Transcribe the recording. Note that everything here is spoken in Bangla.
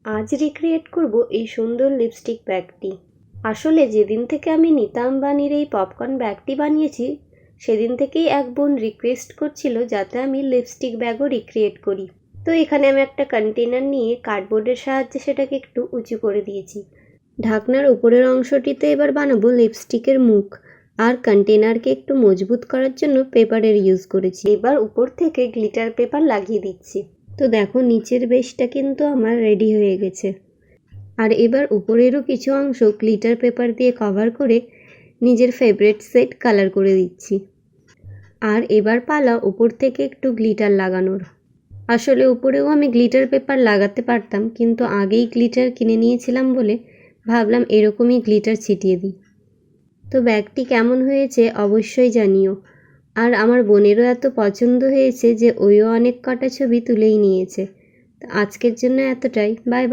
আজ রিক্রিয়েট করব এই সুন্দর লিপস্টিক ব্যাগটি। আসলে যেদিন থেকে আমি নীতা আম্বানির এই পপকর্ন ব্যাগটি বানিয়েছি সেদিন থেকেই এক বোন রিকোয়েস্ট করছিল যাতে আমি লিপস্টিক ব্যাগও রিক্রিয়েট করি। তো এখানে আমি একটা কন্টেনার নিয়ে কার্ডবোর্ডের সাহায্যে সেটাকে একটু উঁচু করে দিয়েছি। ঢাকনার উপরের অংশটিতে এবার বানাবো লিপস্টিকের মুখ, আর কন্টেনারকে একটু মজবুত করার জন্য পেপারের ইউজ করেছি। এবার উপর থেকে গ্লিটার পেপার লাগিয়ে দিচ্ছি। তো দেখো নিচের বেসটা কিন্তু আমার রেডি হয়ে গেছে। আর এবার উপরেরও কিছু অংশ গ্লিটার পেপার দিয়ে কভার করে নিজের ফেভারিট সেট কালার করে দিচ্ছি। আর এবার পালা উপর থেকে একটু গ্লিটার লাগানোর। আসলে উপরেও আমি গ্লিটার পেপার লাগাতে পারতাম, কিন্তু আগেই গ্লিটার কিনে নিয়েছিলাম বলে ভাবলাম এরকমই গ্লিটার ছিটিয়ে দিই। তো ব্যাগটি কেমন হয়েছে অবশ্যই জানিও। আর আমার বোনেরও এত পছন্দ হয়েছে যে ওইও অনেক কটা ছবি তুলেই নিয়েছে। তো আজকের জন্য এতটাই। Bye bye.